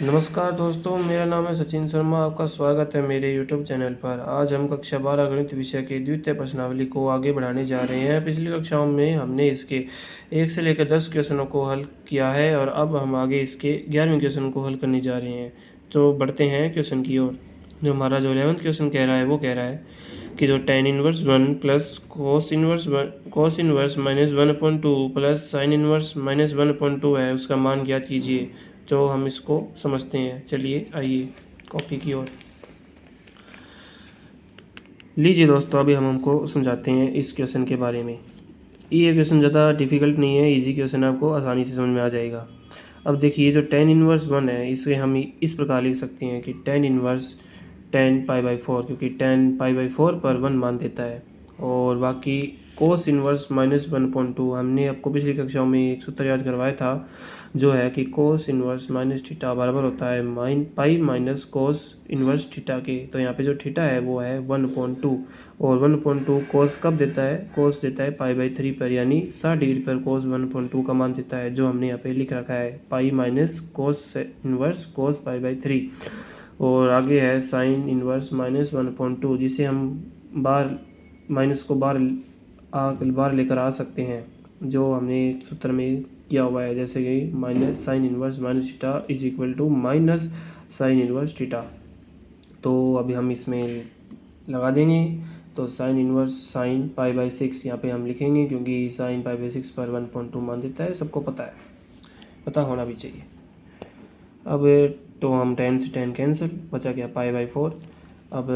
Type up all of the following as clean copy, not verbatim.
नमस्कार दोस्तों, मेरा नाम है सचिन शर्मा। आपका स्वागत है मेरे यूट्यूब चैनल पर। आज हम कक्षा 12 गणित विषय के द्वितीय प्रश्नावली को आगे बढ़ाने जा रहे हैं। पिछली कक्षाओं में हमने इसके 1 से लेकर 10 क्वेश्चनों को हल किया है और अब हम आगे इसके 11वें क्वेश्चन को हल करने जा रहे हैं। तो बढ़ते हैं क्वेश्चन की ओर। जो हमारा जो 11वां क्वेश्चन कह रहा है वो कह रहा है कि जो tan inverse 1 plus cos inverse minus 1/2 plus sin inverse minus 1/2 है, उसका मान ज्ञात कीजिए। तो हम इसको समझते हैं। चलिए आइए कॉपी की ओर। लीजिए दोस्तों, अभी हम हमको समझाते हैं इस क्वेश्चन के बारे में। ये क्वेश्चन ज़्यादा डिफ़िकल्ट नहीं है, इजी क्वेश्चन आपको आसानी से समझ में आ जाएगा। अब देखिए, जो tan इनवर्स 1 है इसे हम इस प्रकार लिख सकते हैं कि tan इनवर्स tan π/4, क्योंकि tan π/4 पर 1 मान देता है। और बाकी कोस इनवर्स माइनस 1/2 हमने आपको पिछली कक्षाओं में एक सूत्र याद करवाया था, जो है कि कोस इनवर्स माइनस थीटा बराबर होता है pi minus cos inverse theta के। तो यहाँ पे जो थीटा है वो है 1/2 और 1/2 कोस कब देता है? कोस देता है π/3 पर, यानी 60 डिग्री पर कोस 1/2 का मान देता है, जो हमने यहाँ पे लिख रखा है पाई माइनस कोस इनवर्स कोस π/3। और आगे है साइन इनवर्स माइनस 1/2, जिसे हम बार माइनस को बार लेकर आ सकते हैं, जो हमने सूत्र में किया हुआ है, जैसे कि minus sine inverse minus theta is equal to minus sine inverse theta. तो अभी हम इसमें लगा देंगे। तो साइन इनवर्स साइन π/6 यहाँ पे हम लिखेंगे, क्योंकि साइन π/6 पर 1/2 मान देता है, सबको पता है, पता होना भी चाहिए। अब तो हम tan से tan कैंसिल, बचा क्या π/4। अब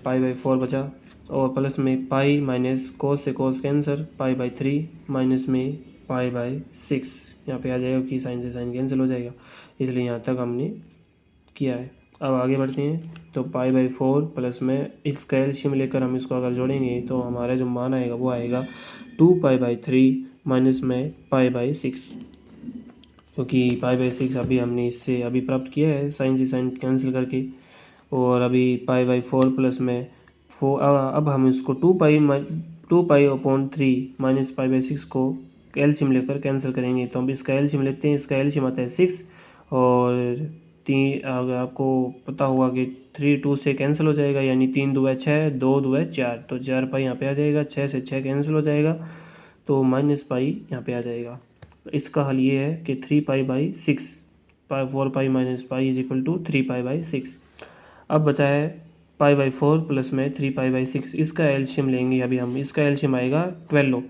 π/4 बचा और प्लस में पाई माइनस कोस से कोस कैंसर, π/3 माइनस में π/6 यहाँ पे आ जाएगा, कि साइन से साइन कैंसिल हो जाएगा, इसलिए यहाँ तक हमने किया है। अब आगे बढ़ते हैं। तो π/4 प्लस में इसका एलसीएम लेकर हम इसको अगर जोड़ेंगे तो हमारा जो मान आएगा वो आएगा 2π/3 माइनस में π/6, क्योंकि π/6 अभी हमने इससे अभी प्राप्त किया है साइन से साइन कैंसिल करके। और अभी π/4 प्लस में अब हम इसको 2π/3 माइनस π/6 को एलसीएम लेकर कैंसिल करेंगे। तो हम इसका एलसीएम लेते हैं। इसका एलसीएम आता है 6 और 3, अगर आपको पता होगा कि 3 2 से कैंसिल हो जाएगा, यानी 3 2 6, 2 2 4, तो 4 पाई यहाँ पे आ जाएगा, 6 से 6 कैंसिल हो जाएगा, तो माइनस पाई यहाँ पे आ जाएगा। तो इसका हल ये है कि 3π/6 4 pi minus pi is equal to 3π/6। अब बचा है π/4 प्लस में 3π/6, इसका एलसीएम लेंगे अभी हम। इसका एलसीएम आएगा 12,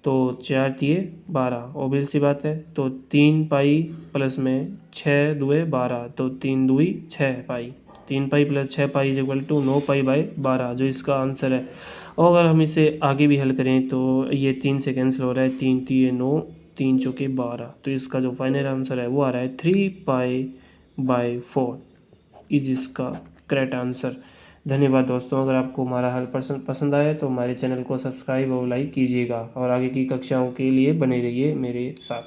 तो 4 तिये 12, ऑब्वियस सी बात है। तो 3 पाई प्लस में 6 दुए 12, तो 3 दुई 6 pi, 3 pi plus 6 pi is equal to 9π/12, जो इसका आंसर है। और अगर हम इसे आगे भी हल करें तो ये 3 से कैंसिल हो रहा है, 3 तिये 9, 3 चौके 12, तो इसका जो फाइनल आंसर है वो आ रहा है 3π/4 इज इसका करेक्ट आंसर। धन्यवाद दोस्तों। अगर आपको हमारा हल पसंद आया तो हमारे चैनल को सब्सक्राइब और लाइक कीजिएगा, और आगे की कक्षाओं के लिए बने रहिए मेरे साथ।